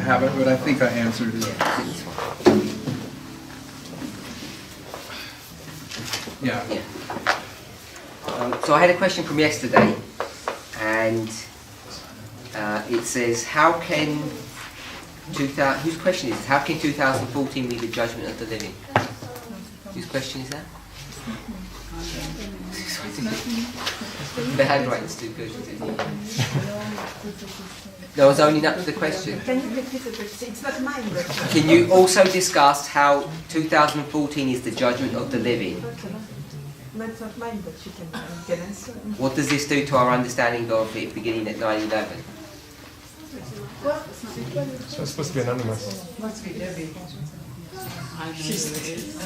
have it, but I think I answered it. Yeah. So I had a question from yesterday, and it says, how can whose question is this? How can 2014 be the judgment of the living? Whose question is that? The handwriting's too good. No, I was owning up to the question. Can you repeat it? It's not mine. Can you also discuss how 2014 is the judgment of the living? No, it's not mine, but you can answer. What does this do to our understanding of it beginning at 9/11? So it's supposed to be anonymous. Must be Debbie. I know who it is.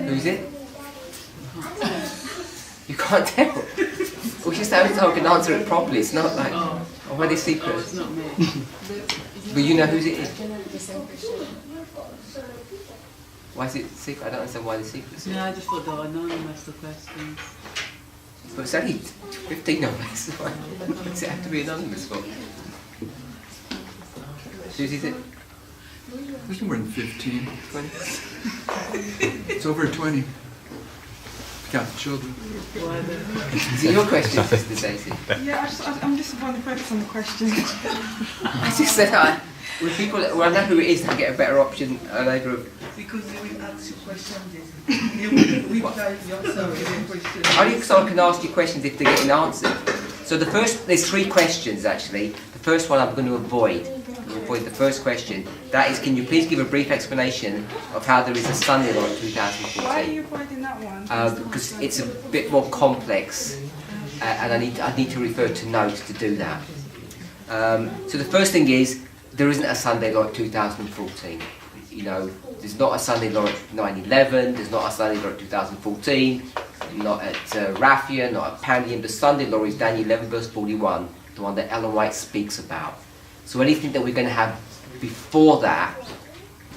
Who's it? You can't tell. We just have to can answer it properly. It's not like, oh, what are they secret? It's not me. But you know whose it is. Why is it secret? I don't understand why it's secret. No, I just thought they were anonymous, the questions. But it's only 15 of us. Why does it have to be anonymous for? Whose is it? There's more than 15. 20? It's over 20. Got the children. Is it your question, Mr. Stacey? Yeah, I'm just want to focus on the question. I just said when people, well, I know who it is, they get a better option over. Because they will ask you questions. You will reply yourself to the question. Only so I can ask you questions if they're getting answered. So there's 3 questions actually. The first one I'm going to avoid. Avoid the first question. That is, can you please give a brief explanation of how there is a Sunday law in 2014? Why are you avoiding that one? Because it's a bit more complex, and I need to refer to notes to do that. So the first thing is, there isn't a Sunday law at 2014. You know, there's not a Sunday law at 9/11. There's not a Sunday law at 2014. Not at Raphia, not at Pandium. The Sunday law is Daniel 11 verse 41, the one that Ellen White speaks about. So anything that we're going to have before that,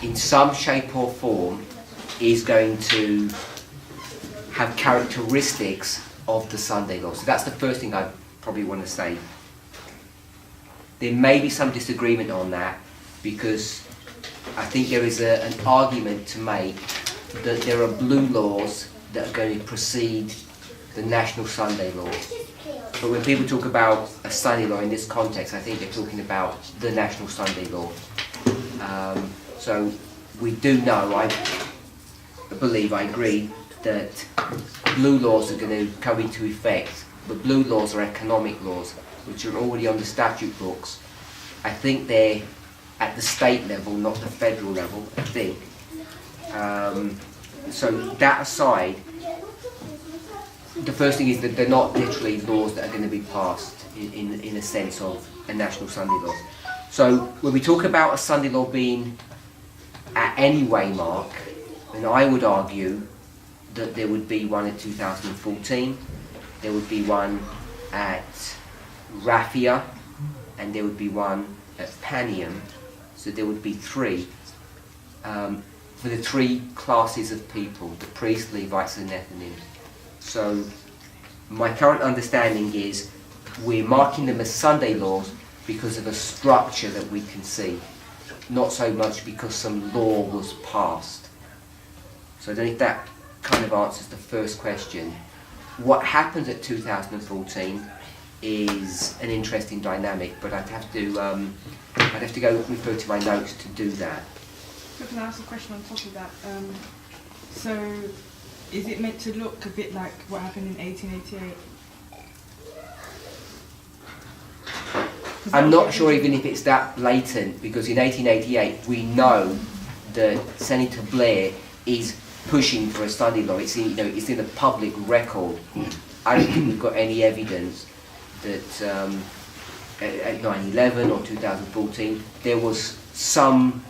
in some shape or form, is going to have characteristics of the Sunday law. So that's the first thing I probably want to say. There may be some disagreement on that, because I think there is an argument to make that there are blue laws that are going to precede the national Sunday law. But when people talk about a Sunday law in this context, I think they're talking about the national Sunday law. So we do know, I believe, I agree, that blue laws are going to come into effect. But blue laws are economic laws, which are already on the statute books. I think they're at the state level, not the federal level, I think. So that aside, the first thing is that they're not literally laws that are going to be passed in a sense of a national Sunday law. So when we talk about a Sunday law being at any waymark, then I would argue that there would be one in 2014, there would be one at Raphia, and there would be one at Panium. So there would be 3 for the 3 classes of people: the priests, Levites, and Nethinim. So my current understanding is we're marking them as Sunday laws because of a structure that we can see, not so much because some law was passed. So I don't know if that kind of answers the first question. What happens at 2014 is an interesting dynamic, but I'd have to go refer to my notes to do that. So can I ask a question on top of that? So is it meant to look a bit like what happened in 1888? I'm not sure even if it's that blatant, because in 1888 we know that Senator Blair is pushing for a Sunday law. It's in, it's in the public record. I don't think we've got any evidence that at 9/11 or 2014 there was some,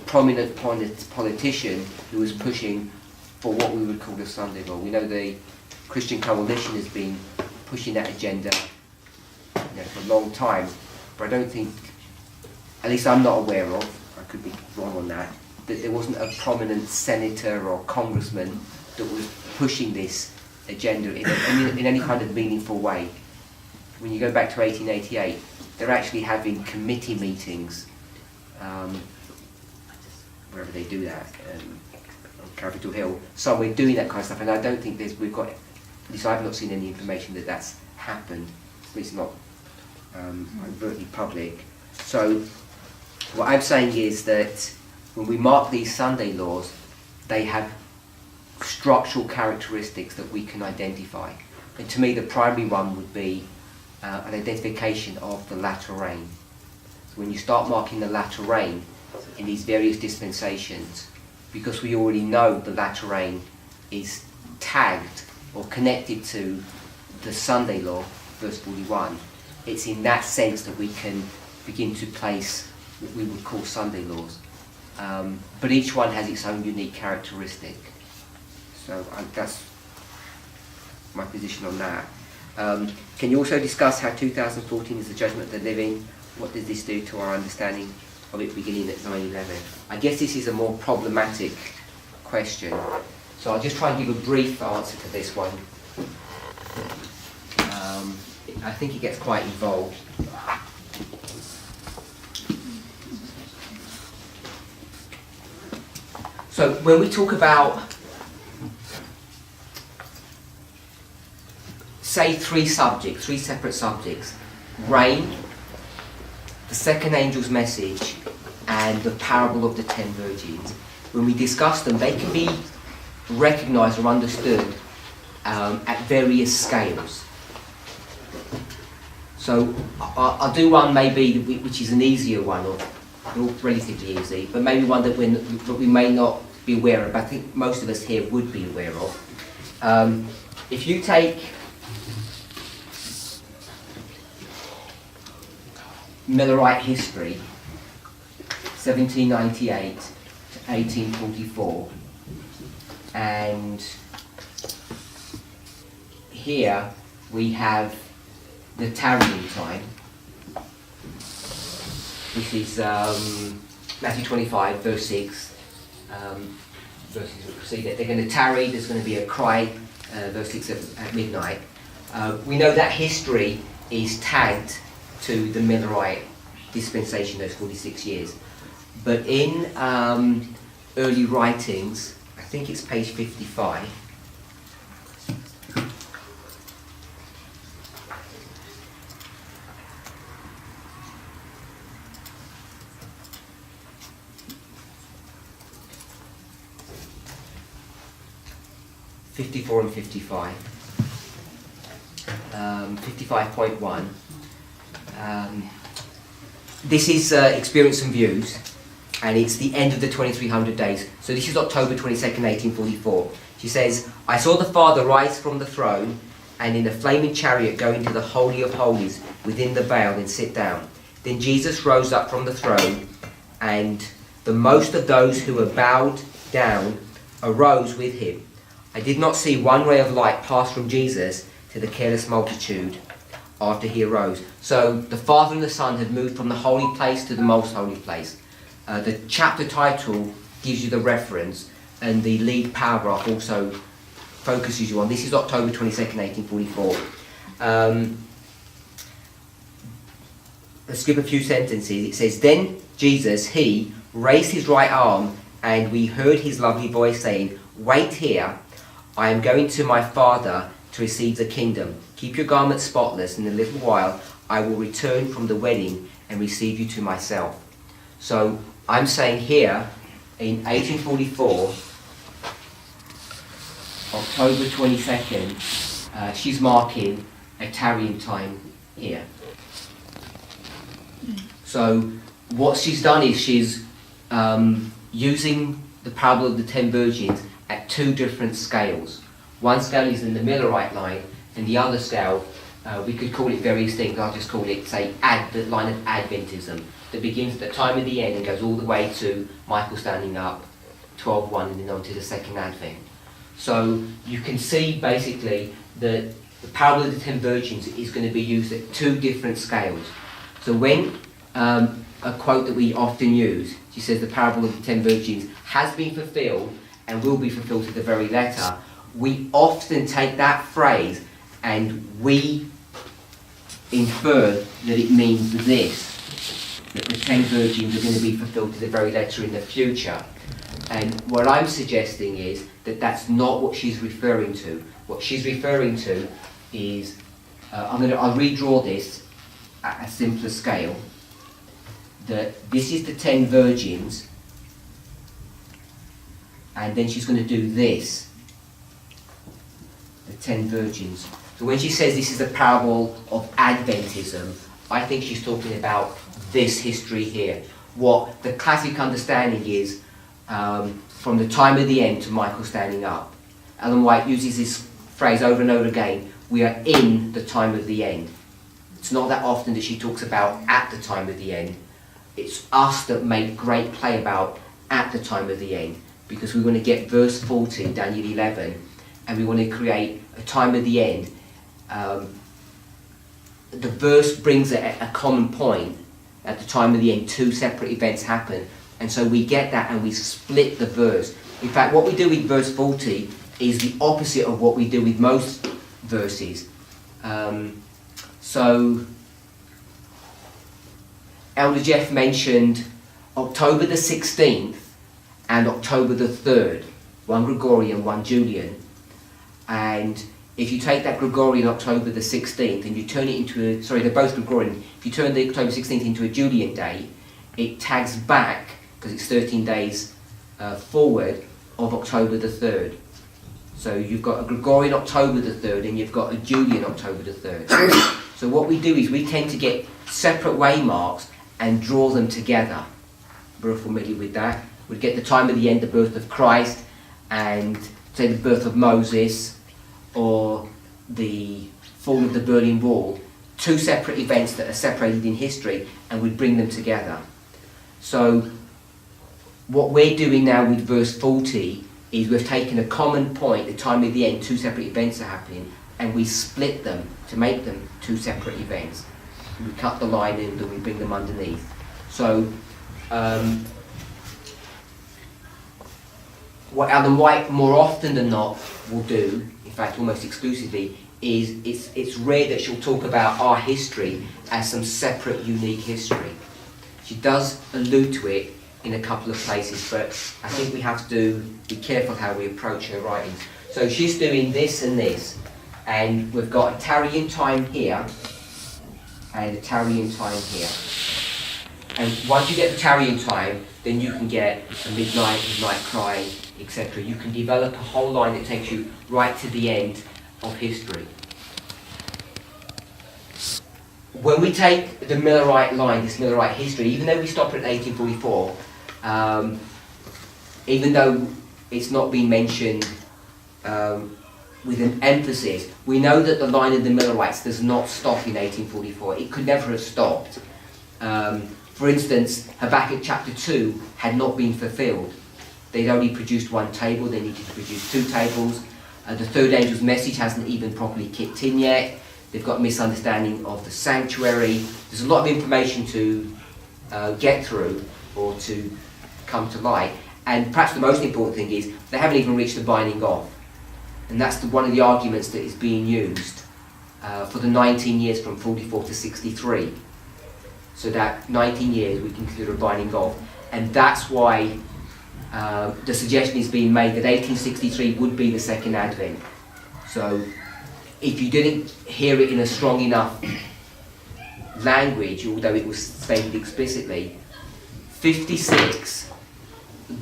prominent politician who was pushing for what we would call a Sunday law. We know the Christian Coalition has been pushing that agenda for a long time, but I don't think, at least I'm not aware of, I could be wrong on that there wasn't a prominent senator or congressman that was pushing this agenda in any kind of meaningful way. When you go back to 1888, they're actually having committee meetings wherever they do that, on Capitol Hill. So we're doing that kind of stuff, and I don't think we've got, at least I've not seen any information that that's happened. It's not overtly public. So what I'm saying is that when we mark these Sunday laws, they have structural characteristics that we can identify. And to me, the primary one would be an identification of the latter rain. So when you start marking the latter rain in these various dispensations, because we already know the latter rain is tagged or connected to the Sunday law, verse 41, it's in that sense that we can begin to place what we would call Sunday laws. But each one has its own unique characteristic. So that's my position on that. Can you also discuss how 2014 is the judgment of the living? What does this do to our understanding of it beginning at 9/11? I guess this is a more problematic question. So I'll just try and give a brief answer to this one. I think it gets quite involved. So when we talk about, say, three separate subjects, rain, the second angel's message, and the parable of the 10 virgins, when we discuss them, they can be recognised or understood at various scales. So I'll do one maybe which is an easier one, or relatively easy, but maybe one that we may not be aware of, but I think most of us here would be aware of. If you take Millerite history, 1798 to 1844, and here we have the tarrying time. This is Matthew 25, verse 6. Verses that precede it. They're going to tarry, there's going to be a cry, verse 6 at midnight. We know that history is tagged to the Millerite dispensation, those 46 years. But in early writings, I think it's page 55, and 55. 55.1. This is Experience and Views, and it's the end of the 2300 days. So this is October 22nd, 1844. She says, I saw the Father rise from the throne, and in a flaming chariot go into the Holy of Holies within the veil and sit down. Then Jesus rose up from the throne, and the most of those who were bowed down arose with him. I did not see one ray of light pass from Jesus to the careless multitude after he arose. So the Father and the Son had moved from the holy place to the most holy place. The chapter title gives you the reference, and the lead paragraph also focuses you on. This is October 22nd, 1844. Let's skip a few sentences. It says, Then Jesus, he, raised his right arm, and we heard his lovely voice saying, Wait here, I am going to my Father to receive the kingdom. Keep your garments spotless. In a little while I will return from the wedding and receive you to myself. So I'm saying here, in 1844, October 22nd, she's marking a tarrying time here. So what she's done is she's using the parable of the 10 virgins at two different scales. One scale is in the Millerite line, and the other scale, we could call it various things. I'll just call it, say, the line of Adventism, that begins at the time of the end and goes all the way to Michael standing up, 12:1, and then on to the second Advent. So you can see basically that the parable of the 10 virgins is going to be used at two different scales. So when a quote that we often use, she says the parable of the 10 virgins has been fulfilled and will be fulfilled to the very letter, we often take that phrase and we infer that it means this. that the 10 virgins are going to be fulfilled to the very letter in the future. And what I'm suggesting is that that's not what she's referring to. What she's referring to is, I'll redraw this at a simpler scale, that this is the 10 virgins, and then she's going to do this, the 10 virgins. So when she says this is a parable of Adventism, I think she's talking about this history here. What the classic understanding is, from the time of the end to Michael standing up. Ellen White uses this phrase over and over again, we are in the time of the end. It's not that often that she talks about at the time of the end. It's us that make great play about at the time of the end, because we want to get verse 40, Daniel 11, and we want to create a time of the end. The verse brings a common point. At the time of the end, two separate events happen, and so we get that and we split the verse. In fact, what we do with verse 40 is the opposite of what we do with most verses. So Elder Jeff mentioned October the 16th and October the 3rd, one Gregorian, one Julian. And if you take that Gregorian October the 16th and you turn it into they're both Gregorian, if you turn the October 16th into a Julian day, it tags back, because it's 13 days forward, of October the 3rd. So you've got a Gregorian October the 3rd and you've got a Julian October the 3rd. So what we do is we tend to get separate waymarks and draw them together. We're familiar with that. We'd get the time of the end, the birth of Christ, and say the birth of Moses, or the fall of the Berlin Wall, two separate events that are separated in history, and we bring them together. So what we're doing now with verse 40 is we've taken a common point, the time of the end, two separate events are happening, and we split them to make them two separate events. We cut the line in and we bring them underneath. So what Ellen White more often than not will do, in fact almost exclusively, is it's rare that she'll talk about our history as some separate, unique history. She does allude to it in a couple of places, but I think we have to be careful how we approach her writings. So she's doing this and this, and we've got a tarrying time here, and a tarrying time here. And once you get the tarrying time, then you can get a midnight cry, etc. You can develop a whole line that takes you right to the end of history. When we take the Millerite line, this Millerite history, even though we stop at 1844, even though it's not been mentioned with an emphasis, we know that the line of the Millerites does not stop in 1844. It could never have stopped. For instance, Habakkuk chapter 2 had not been fulfilled. They'd only produced one table, they needed to produce two tables. The third angel's message hasn't even properly kicked in yet. They've got a misunderstanding of the sanctuary. There's a lot of information to get through or to come to light. And perhaps the most important thing is they haven't even reached the binding off. And that's one of the arguments that is being used for the 19 years from 44 to 63. So that 19 years we consider a binding off. And that's why the suggestion is being made that 1863 would be the second advent. So if you didn't hear it in a strong enough language, although it was stated explicitly, 56,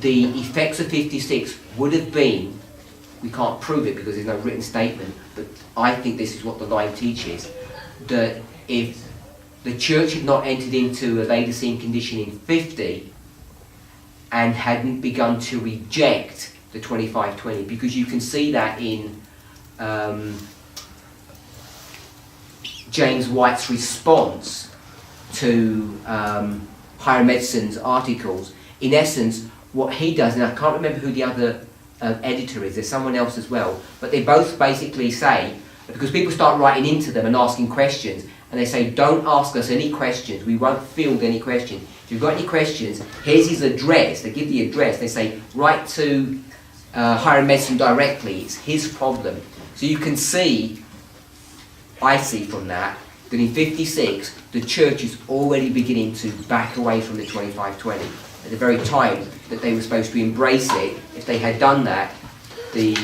the effects of 56 would have been, we can't prove it because there's no written statement, but I think this is what the line teaches, that if the church had not entered into a Laodicean condition in 50 and hadn't begun to reject the 2520, because you can see that in James White's response to Hiram Edson's articles. In essence, what he does, and I can't remember who the other editor is, there's someone else as well, but they both basically say, because people start writing into them and asking questions, and they say, don't ask us any questions, we won't field any questions. If you've got any questions, here's his address. They give the address, they say, write to Hiram Edson directly, it's his problem. So you can see, I see from that, that in 56 the church is already beginning to back away from the 25/20. At the very time that they were supposed to embrace it, if they had done that, the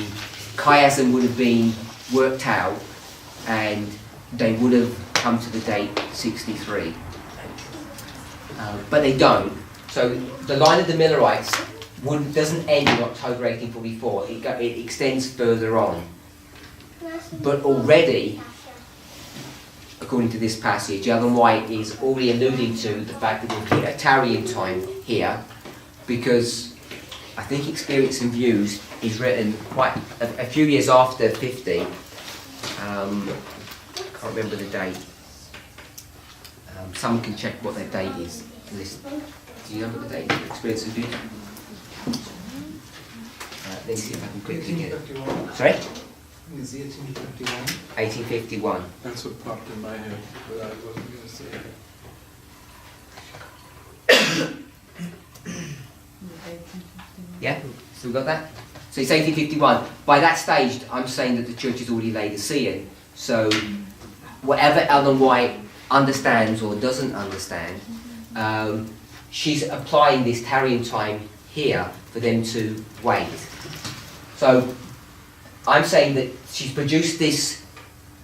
chiasm would have been worked out and they would have come to the date 63. But they don't. So the line of the Millerites doesn't end in October 1844, it extends further on. But already, according to this passage, Ellen White is already alluding to the fact that we'll hit a Tarian time here, because I think Experience and Views is written quite a few years after 50. Can't remember the date. Someone can check what their date is. Do you know what the date of Experience and Views? Let me see if I can quickly get it. 1851. Sorry? Is it 1851? 1851. That's what popped in my head, but I wasn't going to say it. Yeah? So we got that? So it's 1851. By that stage, I'm saying that the church is already Laodicean. So whatever Ellen White understands or doesn't understand, she's applying this Tarian time here for them to wait. So I'm saying that she's produced this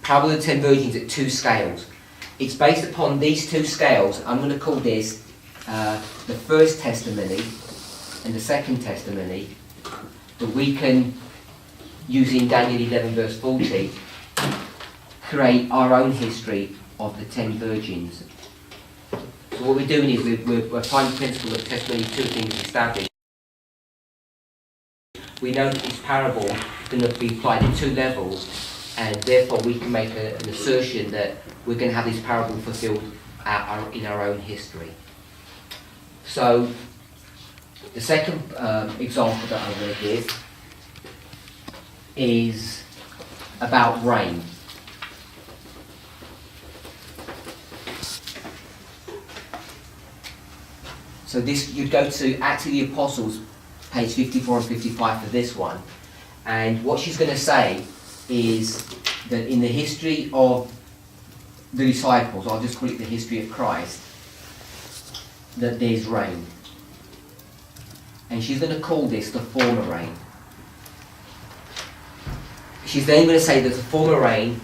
Parable of the 10 Virgins at 2 scales. It's based upon these 2 scales. I'm going to call this the first testimony and the second testimony, that we can, using Daniel 11 verse 40, create our own history of the 10 virgins. So what we're doing is we're applying the principle of testimony to things established. We know that this parable is going to be applied at 2 levels, and therefore we can make an assertion that we're going to have this parable fulfilled in our own history. So the second example that I'm going to give is about rain. So this, you'd go to Acts of the Apostles, page 54 and 55 for this one, and what she's going to say is that in the history of the disciples, I'll just call it the history of Christ, that there's rain. And she's going to call this the former rain. She's then going to say that the former rain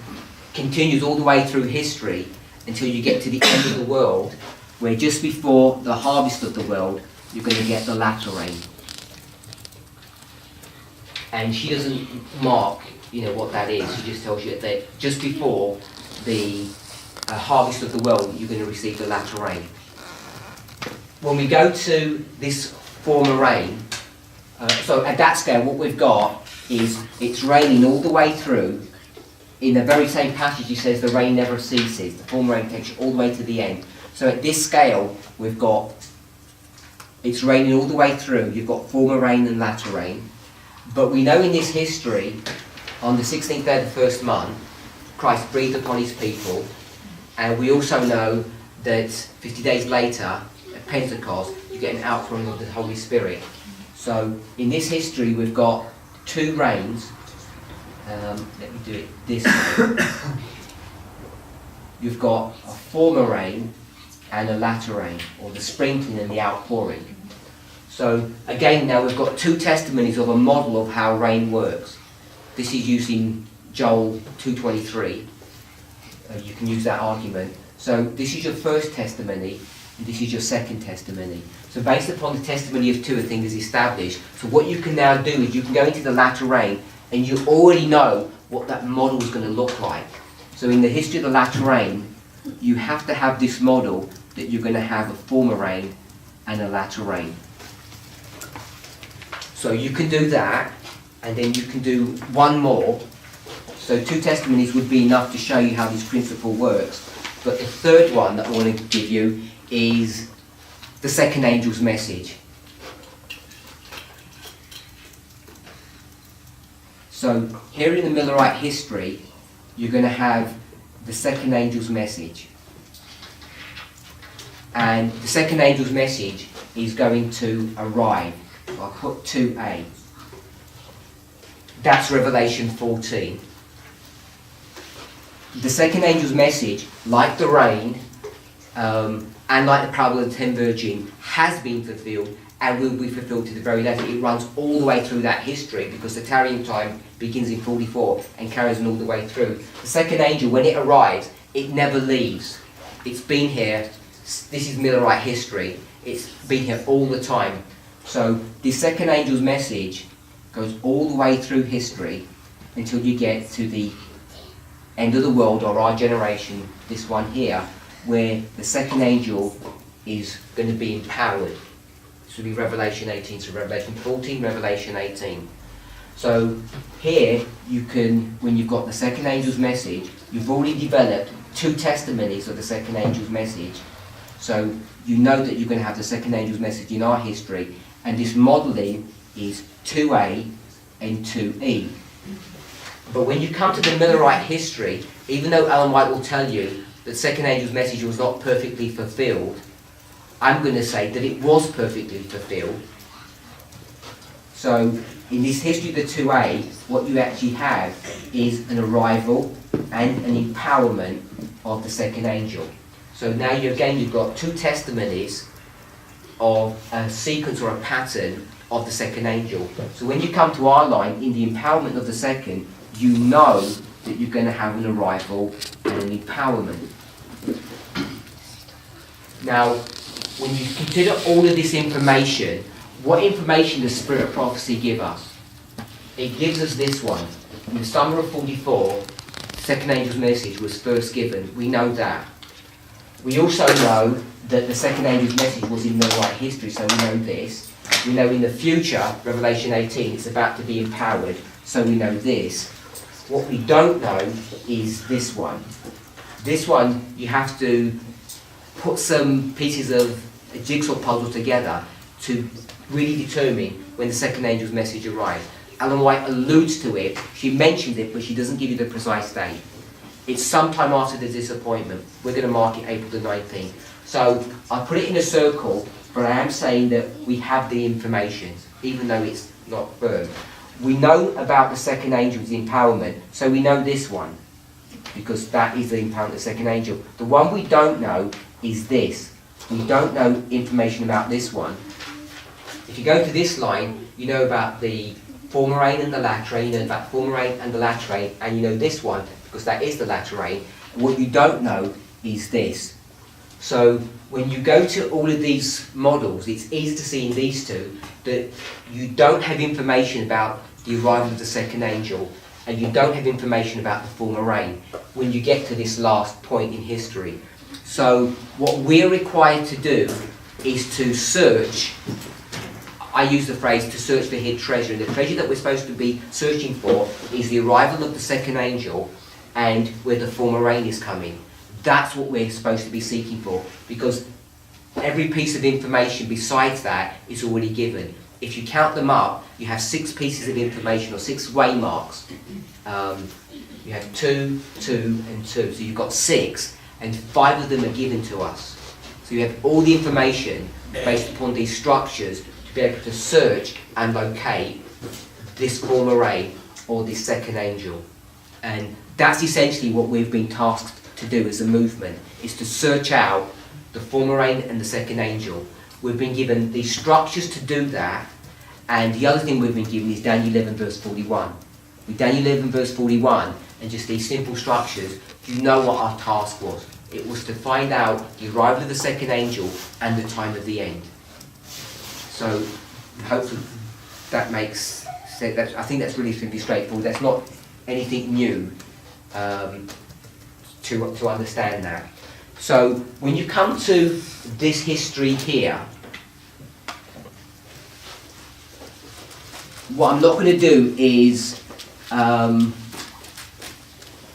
continues all the way through history until you get to the end of the world, where just before the harvest of the world, you're going to get the latter rain. And she doesn't mark, what that is. She just tells you that just before the harvest of the world, you're going to receive the latter rain. When we go to this former rain, so at that scale, what we've got is it's raining all the way through. In the very same passage, he says the rain never ceases. The former rain takes you all the way to the end. So at this scale, we've got, it's raining all the way through. You've got former rain and latter rain. But we know in this history, on the 16th day of the first month, Christ breathed upon his people. And we also know that 50 days later, at Pentecost, you get an outpouring of the Holy Spirit. So in this history, we've got 2 rains. Let me do it this way. You've got a former rain and a latter rain, or the sprinkling and the outpouring. So again, now we've got 2 testimonies of a model of how rain works. This is using Joel 2:23. You can use that argument. So this is your first testimony, and this is your second testimony. So based upon the testimony of 2, a thing is established. So what you can now do is you can go into the latter rain, and you already know what that model is going to look like. So in the history of the latter rain, you have to have this model that you're going to have a former rain and a latter rain. So you can do that, and then you can do one more. So 2 testimonies would be enough to show you how this principle works. But the third one that I want to give you is the second angel's message. So here in the Millerite history, you're going to have the second angel's message. And the second angel's message is going to arrive. So I'll put 2a. That's Revelation 14. the second angel's message, like the rain, and like the parable of the 10 virgins, has been fulfilled and will be fulfilled to the very letter. It runs all the way through that history because the tarrying time begins in 44 and carries on all the way through. The second angel, when it arrives, it never leaves. It's been here. This is Millerite history. It's been here all the time. So the second angel's message goes all the way through history until you get to the end of the world, or our generation, this one here, where the second angel is going to be empowered. This will be Revelation 18, so Revelation 14, Revelation 18. So here you can, when you've got the second angel's message, you've already developed 2 testimonies of the second angel's message. So you know that you're going to have the second angel's message in our history, and this modelling is 2A and 2E. But when you come to the Millerite history, even though Ellen White will tell you that second angel's message was not perfectly fulfilled, I'm going to say that it was perfectly fulfilled. So in this history of the 2A, what you actually have is an arrival and an empowerment of the second angel. So now you've got 2 testimonies of a sequence or a pattern of the second angel. So when you come to our line, in the empowerment of the second, you know that you're going to have an arrival and an empowerment. Now, when you consider all of this information, what information does Spirit of Prophecy give us? It gives us this one. In the summer of 44, the second angel's message was first given. We know that. We also know that the second angel's message was in Millerite history, so we know this. We know in the future, Revelation 18, it's about to be empowered, so we know this. What we don't know is this one. This one, you have to put some pieces of a jigsaw puzzle together to really determine when the second angel's message arrives. Ellen White alludes to it, she mentions it, but she doesn't give you the precise date. It's sometime after the disappointment. We're going to mark it April the 19th. So I put it in a circle, but I am saying that we have the information, even though it's not firm. We know about the second angel's empowerment, so we know this one, because that is the empowerment of the second angel. The one we don't know is this. We don't know information about this one. If you go to this line, you know about the former rain and the latter rain, you know about the former rain and the latter rain, and you know this one, because that is the latter rain. What you don't know is this. So when you go to all of these models, it's easy to see in these two that you don't have information about the arrival of the second angel, and you don't have information about the former rain when you get to this last point in history. So what we're required to do is to search. I use the phrase to search for hid treasure, and the treasure that we're supposed to be searching for is the arrival of the second angel and where the former rain is coming. That's what we're supposed to be seeking for, because every piece of information besides that is already given. If you count them up, you have 6 pieces of information, or 6 waymarks. You have 2, 2, and 2. So you've got 6, and 5 of them are given to us. So you have all the information based upon these structures to be able to search and locate this former rain or this second angel. And that's essentially what we've been tasked to do as a movement, is to search out the former rain and the second angel. We've been given these structures to do that, and the other thing we've been given is Daniel 11 verse 41. With Daniel 11 verse 41 and just these simple structures, you know what our task was. It was to find out the arrival of the second angel and the time of the end. So hopefully that makes sense. I think that's really simply straightforward. That's not anything new to understand that. So when you come to this history here, what I'm not going to do is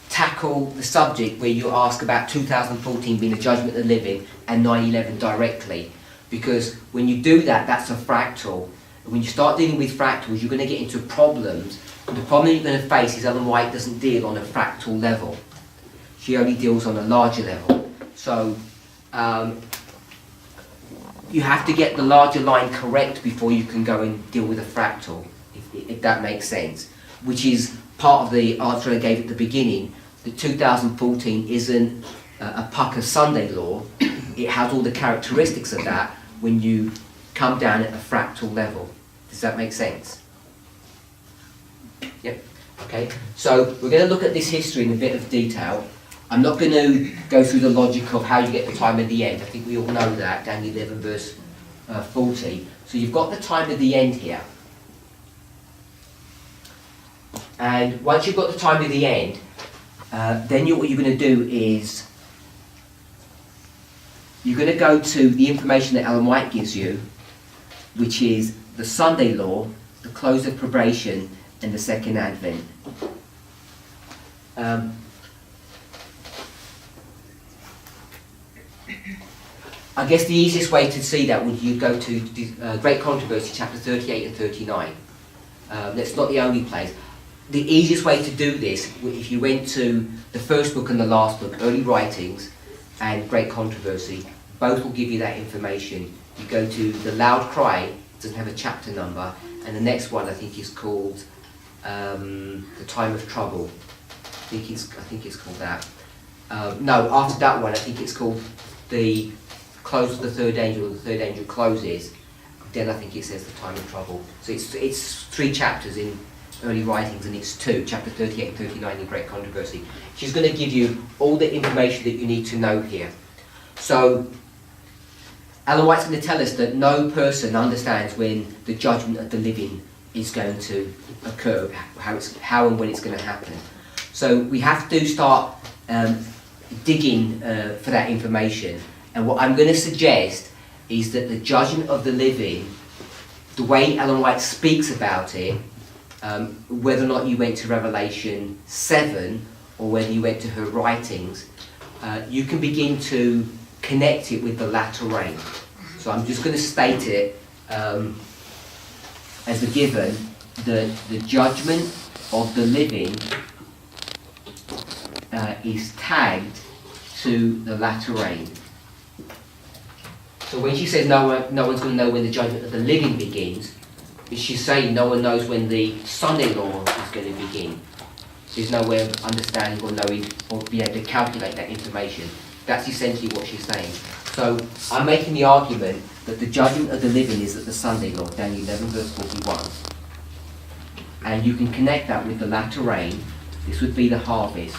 tackle the subject where you ask about 2014 being the judgment of the living and 9/11 directly, because when you do that, that's a fractal. When you start dealing with fractals, you're going to get into problems. The problem you're going to face is Ellen White doesn't deal on a fractal level. She only deals on a larger level. So you have to get the larger line correct before you can go and deal with a fractal, if that makes sense. Which is part of the answer I gave at the beginning. that 2014 isn't a pucker Sunday law. It has all the characteristics of that when you come down at a fractal level. Does that make sense? Yep. Okay. So we're going to look at this history in a bit of detail. I'm not going to go through the logic of how you get the time at the end. I think we all know that, Daniel 11 verse 40. So you've got the time at the end here. And once you've got the time at the end, then what you're going to do is you're going to go to the information that Ellen White gives you, which is the Sunday law, the close of probation, and the second advent. I guess the easiest way to see that would you go to Great Controversy, chapter 38 and 39. That's not the only place. The easiest way to do this, if you went to the first book and the last book, Early Writings and Great Controversy, both will give you that information. You go to the Loud Cry, it doesn't have a chapter number, and the next one I think is called The Time of Trouble. I think it's called that. No, after that one I think it's called The Close of the Third Angel, or the Third Angel Closes. Then I think it says The Time of Trouble. So it's 3 chapters in Early Writings, and it's 2, chapter 38 and 39 in Great Controversy. She's going to give you all the information that you need to know here. So Ellen White's going to tell us that no person understands when the judgment of the living is going to occur, how and when it's going to happen. So we have to start digging for that information. And what I'm going to suggest is that the judgment of the living, the way Ellen White speaks about it, whether or not you went to Revelation 7 or whether you went to her writings, you can begin to connect it with the latter rain. So I'm just going to state it as a given that the judgment of the living is tagged to the latter rain. So when she says no one's going to know when the judgment of the living begins, she's saying no one knows when the Sunday law is going to begin. There's no way of understanding or knowing or being able to calculate that information. That's essentially what she's saying. So I'm making the argument that the judgment of the living is at the Sunday law, Daniel 11 verse 41. And you can connect that with the latter rain. This would be the harvest.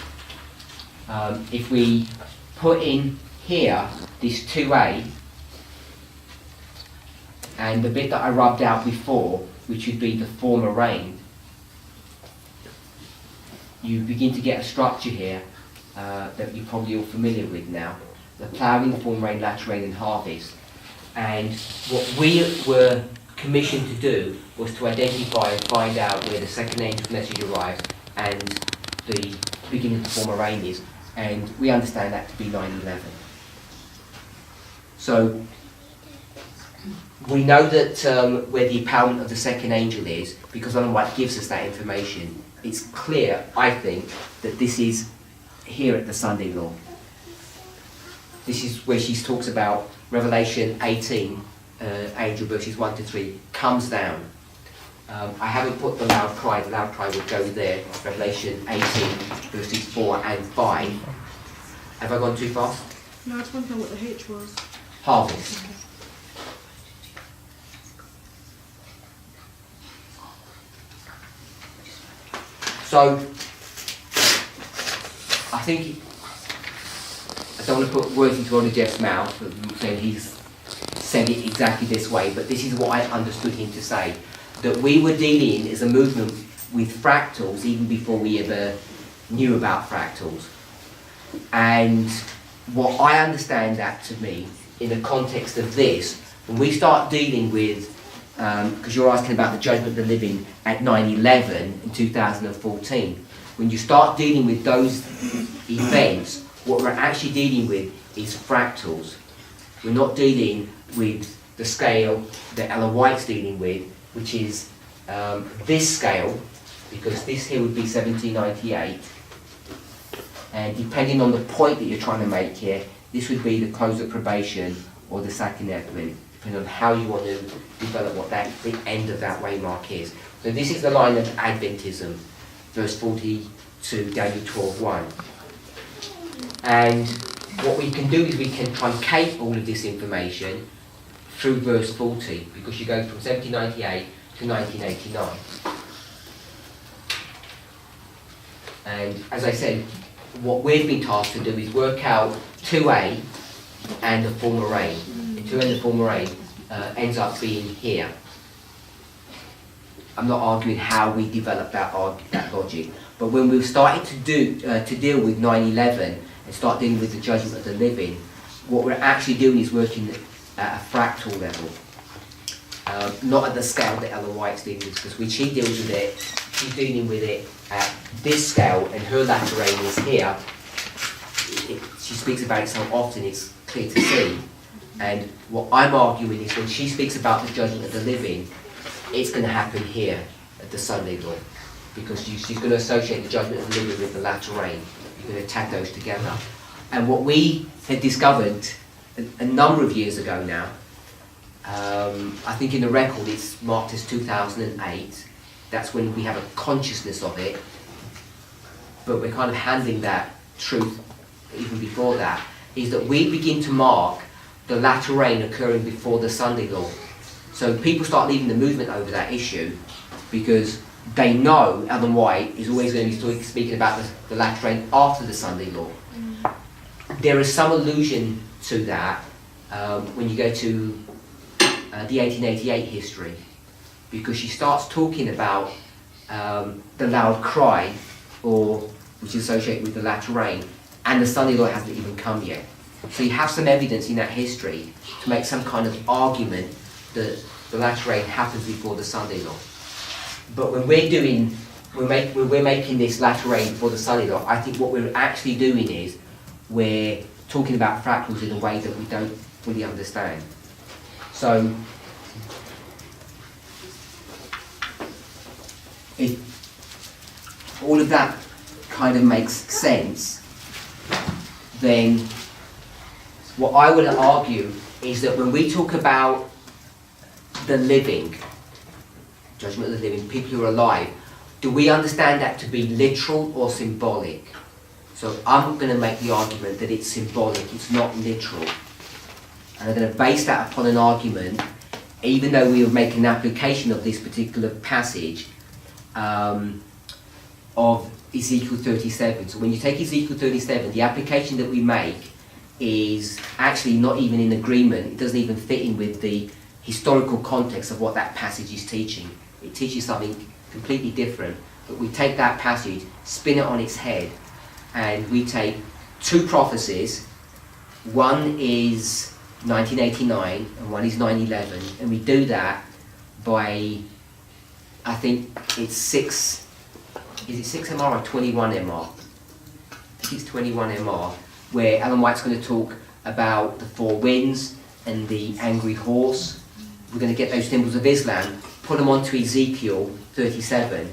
If we put in here this 2a, and the bit that I rubbed out before, which would be the former rain, you begin to get a structure here that you're probably all familiar with now. The ploughing, the former rain, latter rain, and harvest. And what we were commissioned to do was to identify and find out where the second angel's message arrives and the beginning of the former rain is. And we understand that to be 9/11. So we know that where the empowerment of the second angel is, because Ellen White gives us that information. It's clear, I think, that this is here at the Sunday law. This is where she talks about Revelation 18, angel verses 1 to 3, comes down. I haven't put the loud cry. The loud cry would go there. Revelation 18, verses 4 and 5. Have I gone too fast? No, I just want to know what the H was. Harvest. So, I think, I don't want to put words into Ollie Jeff's mouth, saying he's said it exactly this way, but this is what I understood him to say. That we were dealing as a movement with fractals even before we ever knew about fractals. And what I understand that to me, in the context of this, when we start dealing with, because you're asking about the judgment of the living at 9/11 in 2014, when you start dealing with those events, what we're actually dealing with is fractals. We're not dealing with the scale that Ellen White's dealing with, which is this scale, because this here would be 1798, and depending on the point that you're trying to make here, this would be the close of probation or the second advent, depending on how you want to develop what the end of that waymark is. So this is the line of Adventism, verse 42, Daniel 12:1. And what we can do is we can truncate all of this information through verse 40, because you go from 1798 to 1989. And as I said, what we've been tasked to do is work out 2A and the former rain. And 2A and the former rain ends up being here. I'm not arguing how we developed that logic, but when we started to deal with 9/11 and start dealing with the judgment of the living, what we're actually doing is working at a fractal level, not at the scale that Ellen White's dealing with, because when she deals with it, she's dealing with it at this scale, and her latter rain is here. She speaks about it so often, it's clear to see. And what I'm arguing is when she speaks about the judgment of the living, it's going to happen here at the Sunday law, because she's going to associate the judgment of the living with the latter rain. You're going to tag those together. And what we had discovered a number of years ago now, I think in the record it's marked as 2008. That's when we have a consciousness of it, but we're kind of handling that truth even before that, is that we begin to mark the latter rain occurring before the Sunday law. So people start leaving the movement over that issue because they know Ellen White is always going to be speaking about the latter rain after the Sunday law. There is some allusion to that when you go to the 1888 history, because she starts talking about the loud cry, which is associated with the latter rain, and the Sunday law hasn't even come yet. So you have some evidence in that history to make some kind of argument that the latter rain happens before the Sunday law. But when we're making this latter rain before the Sunday law, I think what we're actually doing is we're talking about fractals in a way that we don't fully understand. So if all of that kind of makes sense, then what I would argue is that when we talk about the living, judgment of the living, people who are alive, do we understand that to be literal or symbolic? So I'm going to make the argument that it's symbolic, it's not literal. And I'm going to base that upon an argument, even though we are making an application of this particular passage of Ezekiel 37. So when you take Ezekiel 37, the application that we make is actually not even in agreement. It doesn't even fit in with the historical context of what that passage is teaching. It teaches something completely different. But we take that passage, spin it on its head, and we take two prophecies. One is 1989 and one is 9/11, and we do that by, I think it's 6 MR or 21 MR? I think it's 21 MR, where Ellen White's going to talk about the four winds and the angry horse. We're going to get those symbols of Islam, put them onto Ezekiel 37,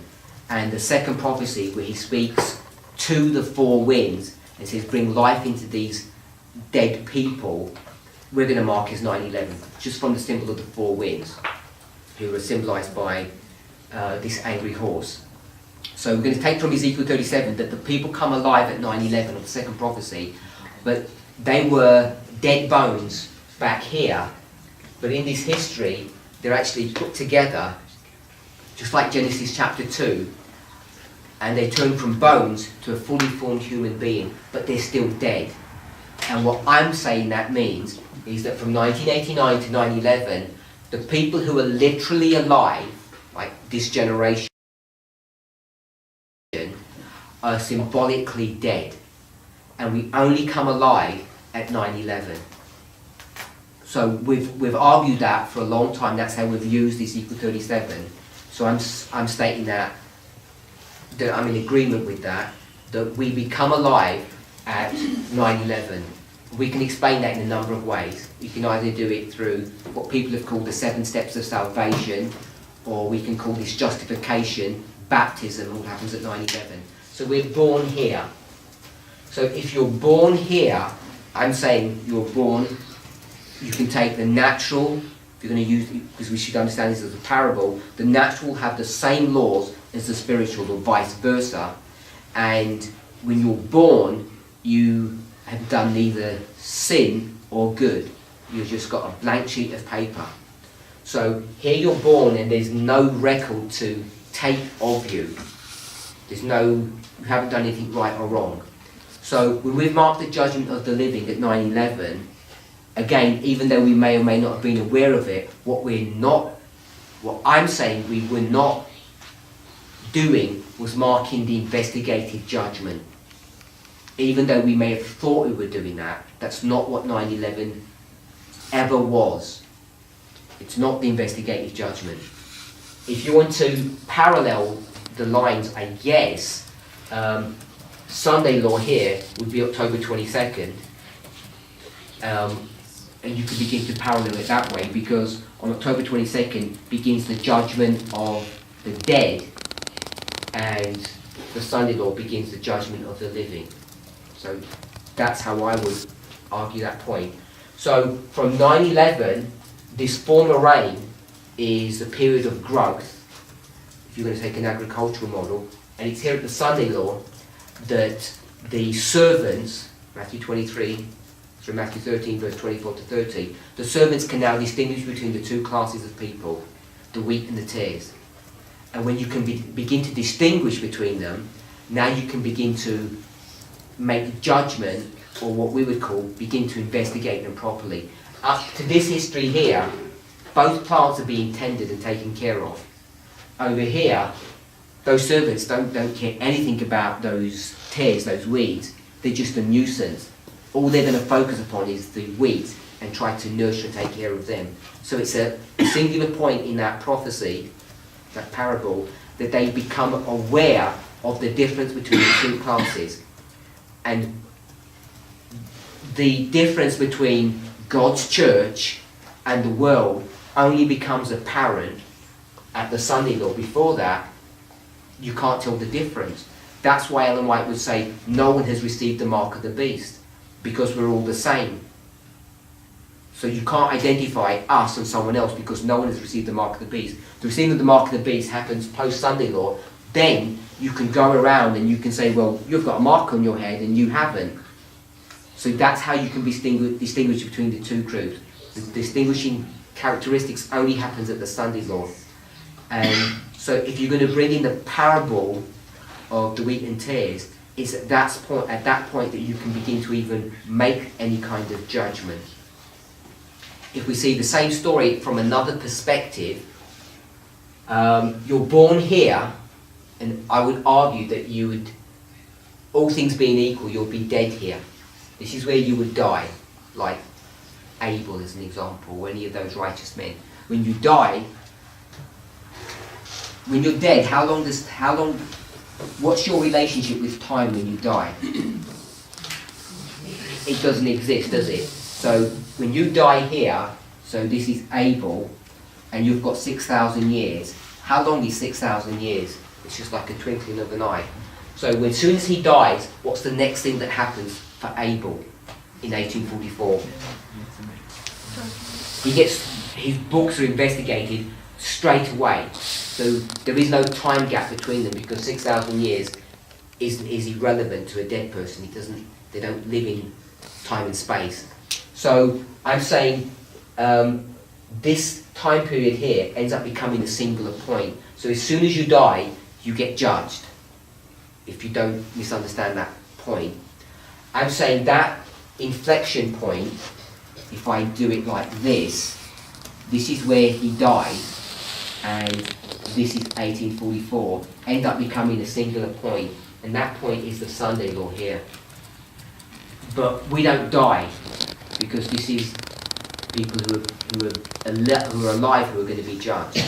and the second prophecy where he speaks to the four winds and says, bring life into these dead people, we're going to mark as 9/11, just from the symbol of the four winds, who are symbolised by this angry horse. So we're going to take from Ezekiel 37 that the people come alive at 9/11, of the second prophecy, but they were dead bones back here. But in this history, they're actually put together, just like Genesis chapter 2, and they turn from bones to a fully formed human being, but they're still dead. And what I'm saying that means is that from 1989 to 9/11, the people who are literally alive, like this generation, are symbolically dead. And we only come alive at 9/11. So we've argued that for a long time. That's how we've used Ezekiel 37. So I'm stating that I'm in agreement with that we become alive at 9/11. We can explain that in a number of ways. We can either do it through what people have called the 7 steps of salvation, or we can call this justification, baptism, all happens at 9/11. So we're born here. So if you're born here, I'm saying you're born, you can take the natural, if you're going to use, because we should understand this as a parable, the natural have the same laws as the spiritual, or vice versa. And when you're born, you and done neither sin or good. You've just got a blank sheet of paper. So here you're born and there's no record to take of you. You haven't done anything right or wrong. So when we've marked the judgment of the living at 9/11, again, even though we may or may not have been aware of it, what I'm saying we were not doing was marking the investigative judgment. Even though we may have thought we were doing that, that's not what 9/11 ever was. It's not the investigative judgment. If you want to parallel the lines, I guess, Sunday law here would be October 22nd, and you could begin to parallel it that way, because on October 22nd begins the judgment of the dead, and the Sunday law begins the judgment of the living. So that's how I would argue that point. So from 9/11, this former reign is a period of growth, if you're going to take an agricultural model, and it's here at the Sunday law that the servants, Matthew 23 through Matthew 13 verse 24 to 30, the servants can now distinguish between the two classes of people, the wheat and the tares. And when you can begin to distinguish between them, now you can begin to make judgment, or what we would call begin to investigate them properly. Up to this history here, both plants are being tended and taken care of. Over here, those servants don't care anything about those tares, those weeds. They're just a nuisance. All they're going to focus upon is the weeds and try to nurture and take care of them. So it's a singular point in that prophecy, that parable, that they become aware of the difference between the two classes. And the difference between God's church and the world only becomes apparent at the Sunday law. Before that, you can't tell the difference. That's why Ellen White would say no one has received the mark of the beast, because we're all the same. So you can't identify us and someone else because no one has received the mark of the beast. The receiving of the mark of the beast happens post-Sunday law. Then you can go around and you can say, well, you've got a mark on your head and you haven't. So that's how you can distinguish between the two groups. The distinguishing characteristics only happens at the Sunday law. And so if you're going to bring in the parable of the wheat and tares, it's at that point that you can begin to even make any kind of judgment. If we see the same story from another perspective, you're born here, and I would argue that you would, all things being equal, you'll be dead here. This is where you would die, like Abel as an example, or any of those righteous men. When you die, when you're dead, what's your relationship with time when you die? It doesn't exist, does it? So when you die here, so this is Abel, and you've got 6,000 years. How long is 6,000 years? It's just like a twinkling of an eye. So as soon as he dies, what's the next thing that happens for Abel in 1844? His books are investigated straight away. So there is no time gap between them, because 6,000 years is irrelevant to a dead person. They don't live in time and space. So I'm saying this time period here ends up becoming a singular point. So as soon as you die, you get judged. If you don't misunderstand that point. I'm saying that inflection point, if I do it like this is where he died, and this is 1844, end up becoming a singular point, and that point is the Sunday law here. But we don't die, because this is people who are alive who are going to be judged.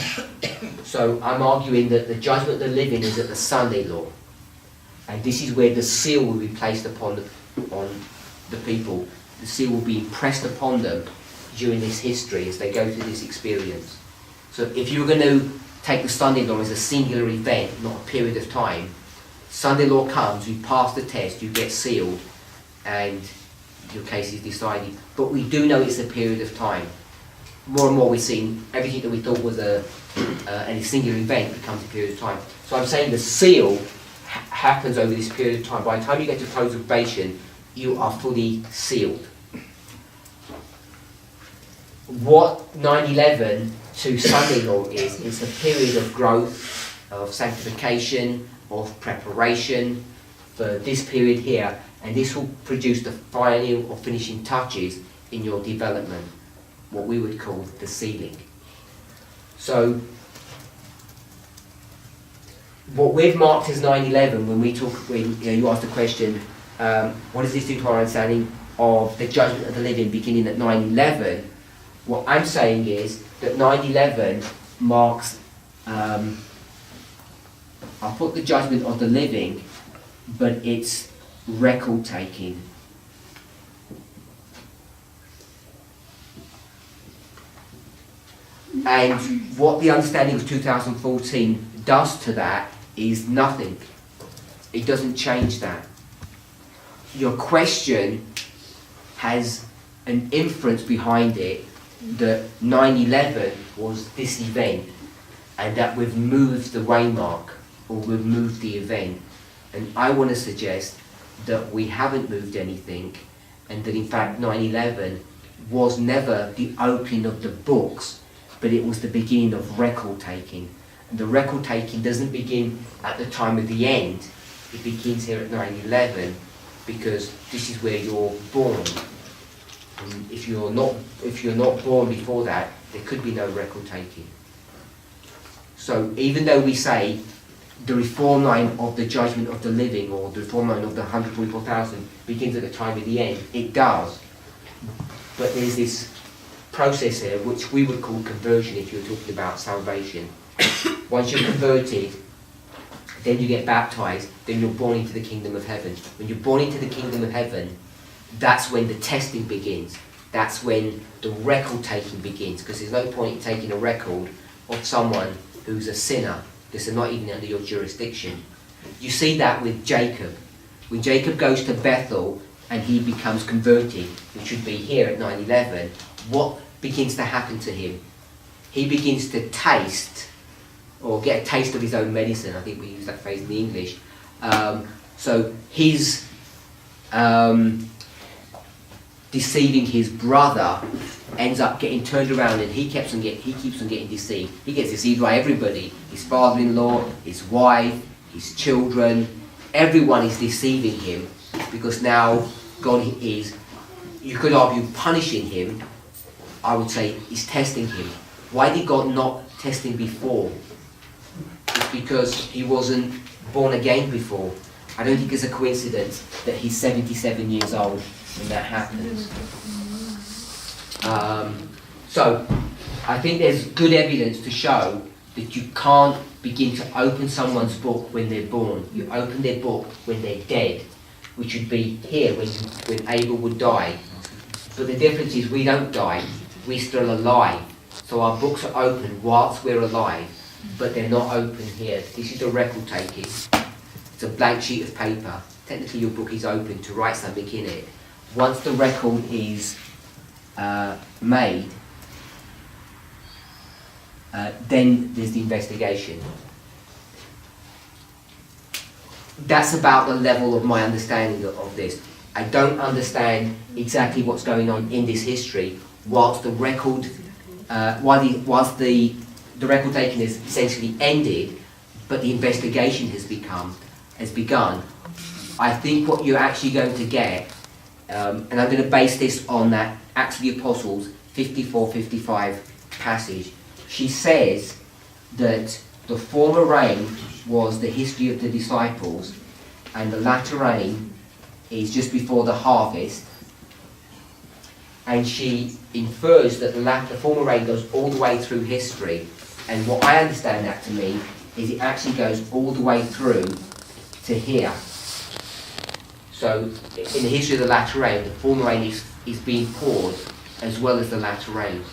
So I'm arguing that the judgment of the living is at the Sunday law, and this is where the seal will be placed upon the people. The seal will be impressed upon them during this history as they go through this experience. So if you were going to take the Sunday law as a singular event, not a period of time, Sunday law comes, you pass the test, you get sealed, and your case is decided. But we do know it's a period of time. More and more we're seeing everything that we thought was a singular event becomes a period of time. So I'm saying the seal happens over this period of time. By the time you get to close of probation, you are fully sealed. What 9/11 to Sunday law is a period of growth, of sanctification, of preparation for this period here, and this will produce the final or finishing touches in your development, what we would call the sealing. So, what we've marked as 9/11, when you ask the question, what does this do to our understanding of the judgment of the living beginning at 9/11? What I'm saying is that 9/11 marks, I'll put the judgment of the living, but it's record taking. And what the understanding of 2014 does to that is nothing. It doesn't change that. Your question has an inference behind it that 9/11 was this event and that we've moved the waymark or we've moved the event. And I want to suggest that we haven't moved anything and that in fact 9/11 was never the opening of the books, but it was the beginning of record taking. And the record taking doesn't begin at the time of the end, it begins here at 9/11 because this is where you're born. And if you're not born before that, there could be no record taking. So even though we say the reform line of the judgment of the living or the reform line of the 144,000 begins at the time of the end, it does. But there's this process here which we would call conversion if you're talking about salvation. Once you're converted, then you get baptized, then you're born into the kingdom of heaven. When you're born into the kingdom of heaven, that's when the testing begins. That's when the record taking begins, because there's no point in taking a record of someone who's a sinner, because they're not even under your jurisdiction. You see that with Jacob. When Jacob goes to Bethel and he becomes converted, which would be here at 9/11, what begins to happen to him? He begins to taste, or get a taste of his own medicine. I think we use that phrase in the English. So he's deceiving his brother, ends up getting turned around, and he keeps on getting deceived. He gets deceived by everybody: his father-in-law, his wife, his children. Everyone is deceiving him because now God is, you could argue, punishing him. I would say he's testing him. Why did God not test him before? It's because he wasn't born again before. I don't think it's a coincidence that he's 77 years old when that happens. So I think there's good evidence to show that you can't begin to open someone's book when they're born. You open their book when they're dead, which would be here when Abel would die. But the difference is we don't die, we're still alive. So our books are open whilst we're alive, but they're not open here. This is the record taking. It's a blank sheet of paper. Technically your book is open to write something in it. Once the record is made, then there's the investigation. That's about the level of my understanding of this. I don't understand exactly what's going on in this history whilst the record, whilst the record taking is essentially ended, but the investigation has begun. I think what you're actually going to get, and I'm going to base this on that Acts of the Apostles 54-55 passage. She says that the former rain was the history of the disciples, and the latter rain is just before the harvest. And she infers that the former rain goes all the way through history. And what I understand that to mean is it actually goes all the way through to here. So in the history of the latter rain, the former rain is being poured as well as the latter rain.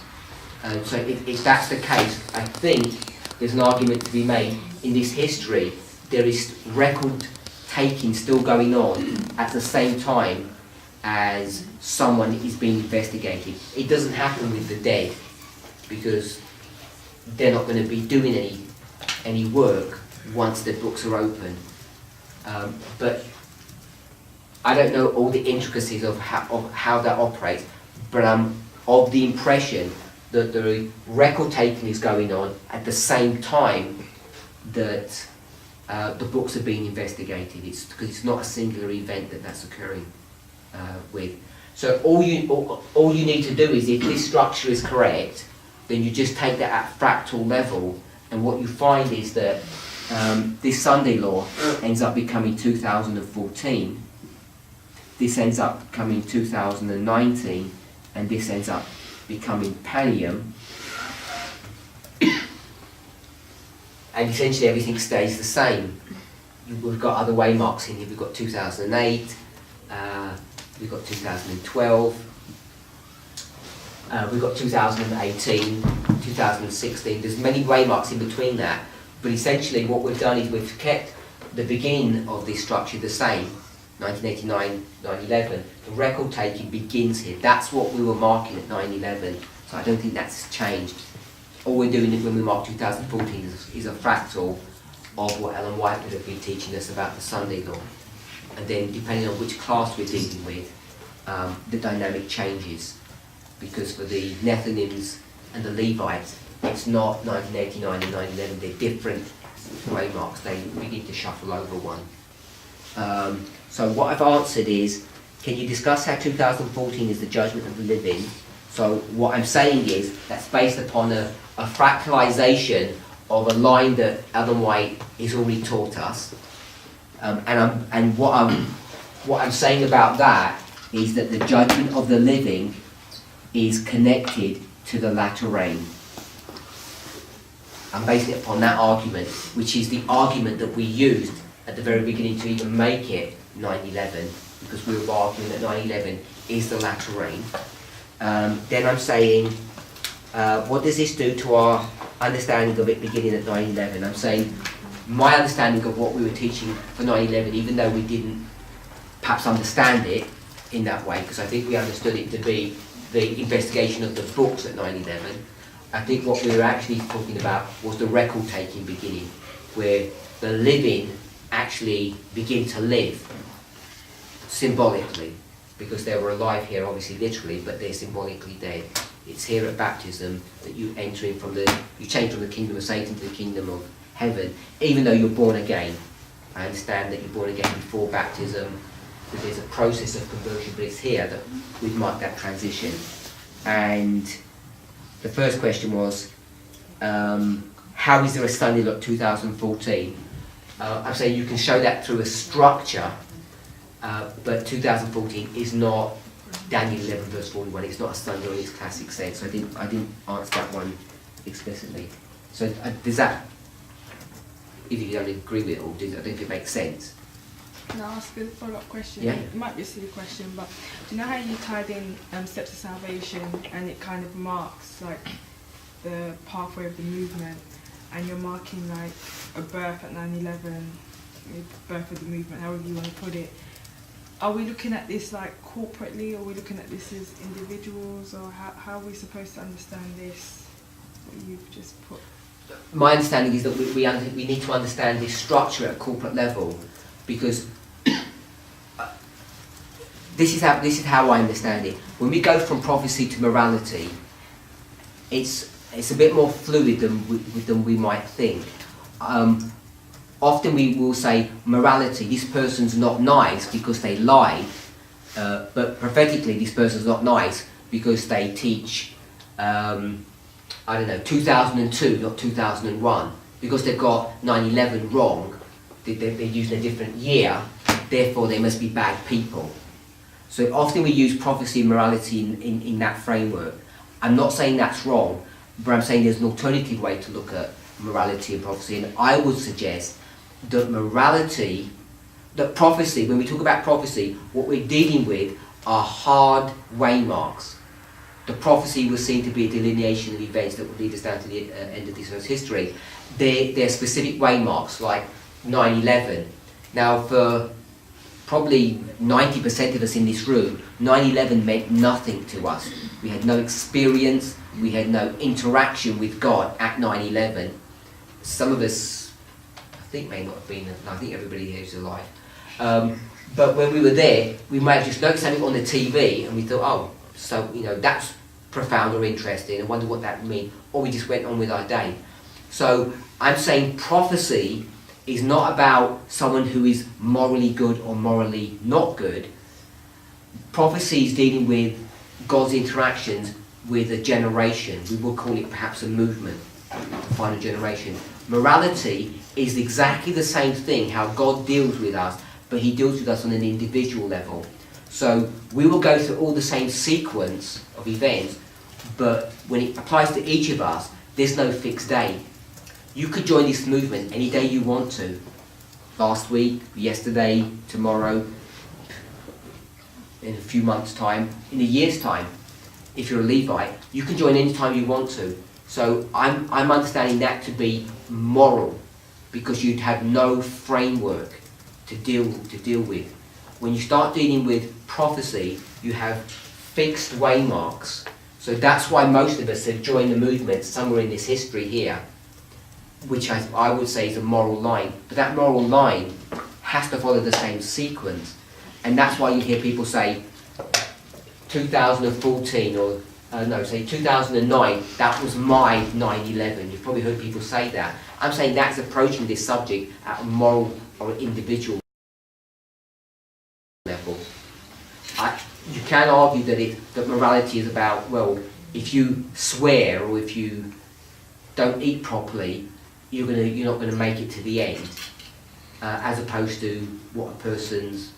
So if that's the case, I think there's an argument to be made. In this history, there is record taking still going on at the same time as someone is being investigated. It doesn't happen with the dead because they're not going to be doing any work once their books are open. But I don't know all the intricacies of how that operates, but I'm of the impression that the record taking is going on at the same time that the books are being investigated. It's because it's not a singular event that's occurring with. So all you need to do is, if this structure is correct, then you just take that at fractal level, and what you find is that this Sunday law ends up becoming 2014. This ends up becoming 2019, and this ends up becoming Pallium. And essentially everything stays the same. We've got other waymarks in here. We've got 2008, we've got 2012, we've got 2018, 2016. There's many waymarks in between that, but essentially what we've done is we've kept the beginning of this structure the same, 1989, 9/11. The record taking begins here. That's what we were marking at 9/11, so I don't think that's changed. All we're doing when we mark 2014 is a fractal of what Ellen White would have been teaching us about the Sunday law. And then depending on which class we're dealing with, the dynamic changes. Because for the Nethinims and the Levites, it's not 1989 and 9/11, they're different waymarks. They begin to shuffle over one. So what I've answered is, can you discuss how 2014 is the judgment of the living? So what I'm saying is, that's based upon a fractalization of a line that Ellen White has already taught us. And what I'm saying about that is that the judgment of the living is connected to the latter rain. I'm basing it upon that argument, which is the argument that we used at the very beginning to even make it 9/11, because we were arguing that 9/11 is the latter rain. Then I'm saying, what does this do to our understanding of it beginning at 9/11? I'm saying, my understanding of what we were teaching for 9/11, even though we didn't perhaps understand it in that way, because I think we understood it to be the investigation of the books at 9/11, I think what we were actually talking about was the record taking beginning, where the living actually begin to live symbolically, because they were alive here, obviously literally, but they're symbolically dead. It's here at baptism that you enter in you change from the kingdom of Satan to the kingdom of heaven, even though you're born again. I understand that you're born again before baptism, that there's a process of conversion, but it's here that we've marked that transition. And the first question was, how is there a Sunday law 2014? I'm saying you can show that through a structure, but 2014 is not Daniel 11 verse 41. It's not a Sunday law in its classic sense. So I didn't answer that one explicitly. So does that, if you don't agree with it, or I don't think it makes sense. Can I ask a follow-up question? Yeah. It might be a silly question, but do you know how you tied in steps of salvation, and it kind of marks like the pathway of the movement, and you're marking like a birth at 9/11, birth of the movement, however you want to put it. Are we looking at this like corporately, or are we looking at this as individuals, or how are we supposed to understand this, what you've just put? My understanding is that we need to understand this structure at a corporate level, because this is how I understand it. When we go from prophecy to morality, it's a bit more fluid than we might think. Often we will say morality, this person's not nice because they lied, but prophetically this person's not nice because they teach, 2002, not 2001, because they've got 9/11 wrong, they're using a different year, therefore they must be bad people. So often we use prophecy and morality in that framework. I'm not saying that's wrong, but I'm saying there's an alternative way to look at morality and prophecy, and I would suggest that prophecy, when we talk about prophecy, what we're dealing with are hard waymarks. The prophecy was seen to be a delineation of events that would lead us down to the end of this earth's history. They're specific waymarks, like 9/11. Now, for probably 90% of us in this room, 9/11 meant nothing to us. We had no experience, we had no interaction with God at 9/11. Some of us, I think, may not have been, I think everybody here is alive. But when we were there, we might have just noticed something on the TV and we thought, oh, so, you know, that's profound or interesting, and wonder what that would mean. Or we just went on with our day. So I'm saying prophecy is not about someone who is morally good or morally not good. Prophecy is dealing with God's interactions with a generation. We will call it perhaps a movement, the final generation. Morality is exactly the same thing, how God deals with us, but he deals with us on an individual level. So we will go through all the same sequence of events, but when it applies to each of us, there's no fixed day. You could join this movement any day you want to. Last week, yesterday, tomorrow, in a few months' time, in a year's time. If you're a Levite, you can join any time you want to. So I'm understanding that to be moral, because you'd have no framework to deal with. When you start dealing with prophecy, you have fixed waymarks. So that's why most of us have joined the movement somewhere in this history here, which I would say is a moral line. But that moral line has to follow the same sequence. And that's why you hear people say 2014 or say 2009, that was my 9/11. You've probably heard people say that. I'm saying that's approaching this subject at a moral or individual level. You can argue that morality is about, well, if you swear or if you don't eat properly, you're not going to make it to the end, as opposed to what a person's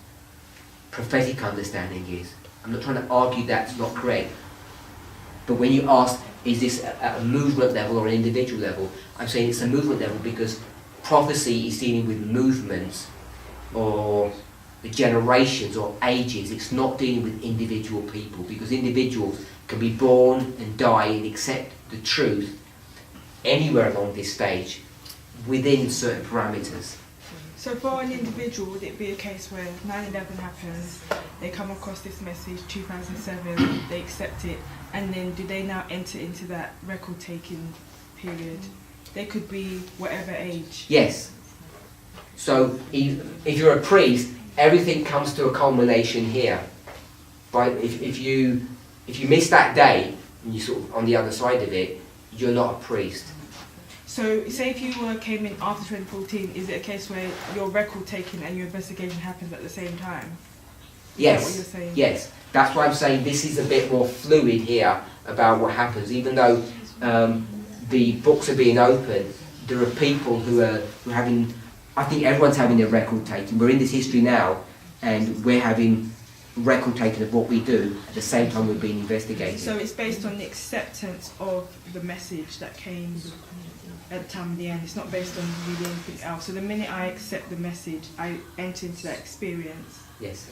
prophetic understanding is. I'm not trying to argue that's not correct, but when you ask, is this at a movement level or an individual level, I'm saying it's a movement level because prophecy is dealing with movements or generations or ages. It's not dealing with individual people, because individuals can be born and die and accept the truth anywhere along this stage within certain parameters. So for an individual, would it be a case where 9/11 happens, they come across this message, 2007, they accept it, and then do they now enter into that record-taking period? They could be whatever age. Yes. So if you're a priest, everything comes to a culmination here. But if you miss that day, and you're sort of on the other side of it, you're not a priest. So say if you came in after 2014, is it a case where your record taking and your investigation happens at the same time? Yes. Is that what you're saying? Yes. That's why I'm saying this is a bit more fluid here about what happens. Even though the books are being opened, there are people who are having, I think everyone's having their record taken. We're in this history now, and we're having record taken of what we do at the same time we're being investigated. So it's based on the acceptance of the message that came at the time of the end. It's not based on really anything else. So the minute I accept the message, I enter into that experience. Yes.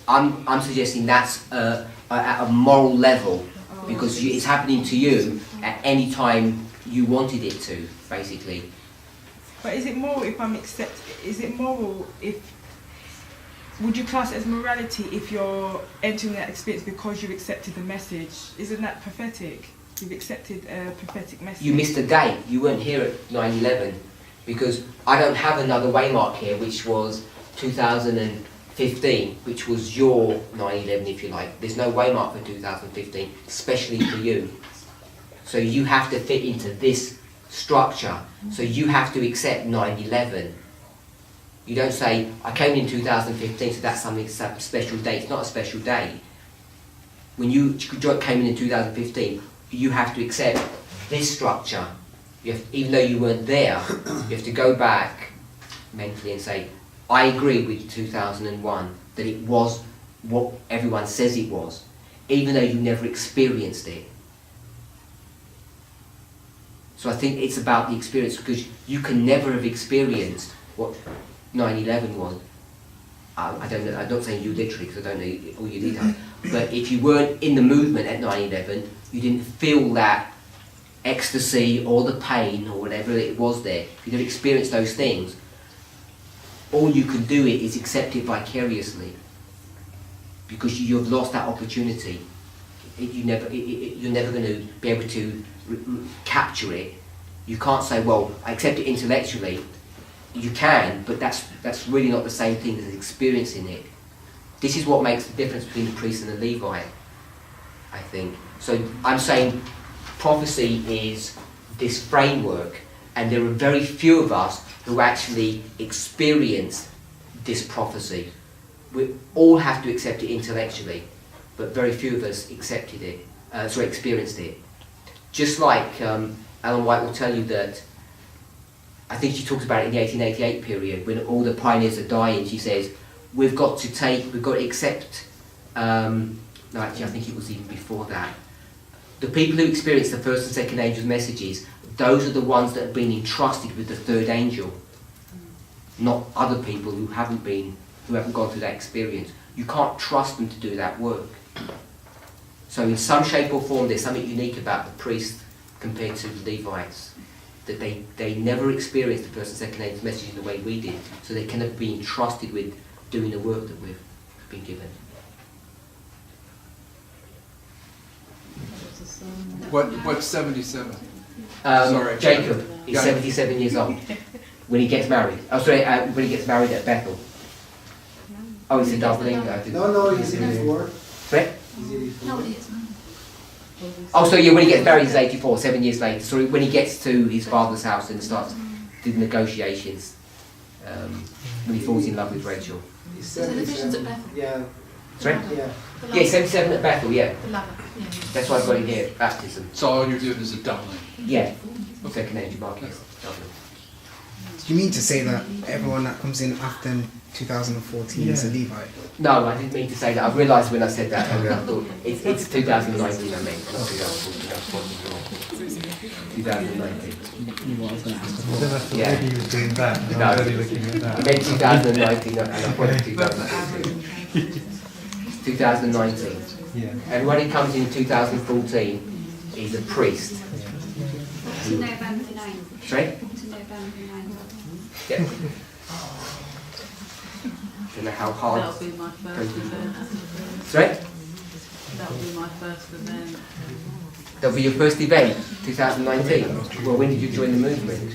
I'm suggesting that's at a moral level, because it's happening to you at any time you wanted it to, basically. But is it moral if is it moral if, would you class it as morality if you're entering that experience because you've accepted the message? Isn't that prophetic? You've accepted a prophetic message. You missed a day. You weren't here at 9/11, because I don't have another waymark here, which was 2015, which was your 9/11, if you like. There's no waymark for 2015, especially for you. So you have to fit into this structure. So you have to accept 9/11. You don't say, I came in 2015, so that's something, it's a special day. It's not a special day. When you came in 2015, you have to accept this structure. Even though you weren't there, you have to go back mentally and say, I agree with 2001, that it was what everyone says it was, even though you never experienced it. So I think it's about the experience, because you can never have experienced what 9/11 was. I don't know, I'm not saying you literally, because I don't know all your details, but if you weren't in the movement at 9/11, you didn't feel that ecstasy or the pain or whatever it was there, you never experienced those things, all you can do is accept it vicariously, because you've lost that opportunity. You're never going to be able to capture it. You can't say, well, I accept it intellectually. you can, but that's really not the same thing as experiencing it. This is what makes the difference between the priest and the Levite, I think. So I'm saying prophecy is this framework, and there are very few of us who actually experience this prophecy. We all have to accept it intellectually, but very few of us accepted it, experienced it. Just like Ellen White will tell you that, I think she talks about it in the 1888 period, when all the pioneers are dying, she says, we've got to accept, no, actually I think it was even before that, the people who experience the first and second angel's messages, those are the ones that have been entrusted with the third angel, not other people who haven't gone through that experience. You can't trust them to do that work. So in some shape or form, there's something unique about the priest compared to the Levites, that they never experienced the first and second angel's message in the way we did, so they cannot be entrusted with doing the work that we've been given. What's 77? Sorry. Jacob is Got it. 77 years old when he gets married. When he gets married at Bethel. Oh, it's a doubling. No, he's 84. Sorry? He's 84. No, it is. Oh, so yeah, when he gets married, he's 84, 7 years later. Sorry, when he gets to his father's house and starts the negotiations, when he falls in love with Rachel. He's So the visions at 77. Bethel. Yeah, Sorry? yeah. The Yeah, lover. 77 at Bethel, yeah. The lover. Yeah. That's why I've got it here, baptism. So all you're doing is a doubling. Yeah, second angel marking. Do you mean to say that everyone that comes in after 2014 is a Levite? No, I didn't mean to say that. I've realised when I said that earlier, I thought it's 2019 I meant, not 2014. I was talking wrong. 2019. Then I thought Yeah. maybe he was doing that. And No. I was only looking at I that. meant 2019 and I pointed to 2014. It's 2019. Yeah. Everyone who comes in 2014 is a priest. To November 9th. Sorry? To November 9th. Yeah. Don't know how hard. That'll be my first event. Sorry? That'll be my first event. That'll be your first event, 2019. Well, when did you join the movement?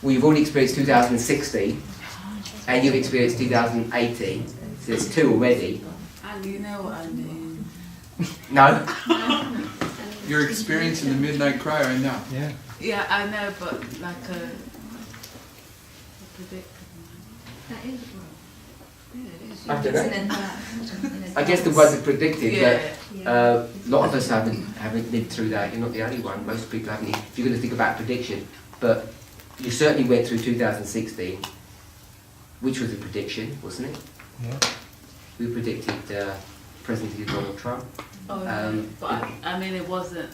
Well, you've already experienced 2016, and you've experienced 2018. So there's two already. And you know what I mean. No? You're experiencing the midnight cry right now. Yeah. Yeah, I know, but like a predicted That is I don't know. I guess the words are predicted, Yeah. but a lot of us haven't lived through that. You're not the only one. Most people haven't. If you're going to think about prediction, but you certainly went through 2016, which was a prediction, wasn't it? Yeah. We predicted President Donald Trump. Oh, yeah. But I mean, it wasn't.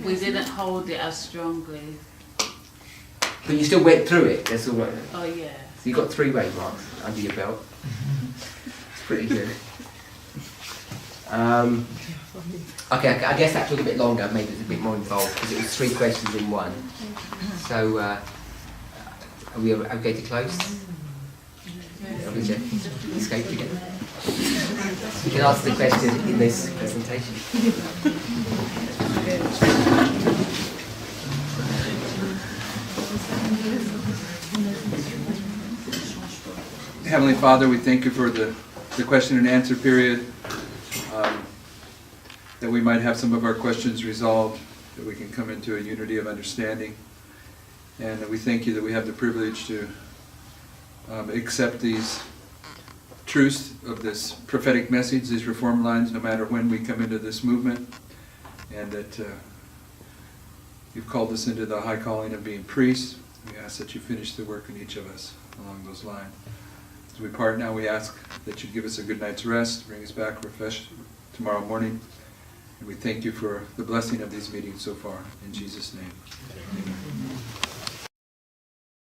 We didn't hold it as strongly. But you still went through it. That's all right. Oh yeah. So you got 3 weight marks under your belt. It's pretty good. Okay, I guess that took a bit longer. Maybe it was a bit more involved because it was 3 questions in one. So, are we okay to close? Escape again. You can answer the question in this presentation. Heavenly Father, we thank you for the question and answer period, that we might have some of our questions resolved, that we can come into a unity of understanding, and we thank you that we have the privilege to accept these truths of this prophetic message, these reform lines, no matter when we come into this movement, and that you've called us into the high calling of being priests. We ask that you finish the work in each of us along those lines. As we part now, we ask that you give us a good night's rest, bring us back refreshed tomorrow morning, and we thank you for the blessing of these meetings so far. In Jesus' name, amen.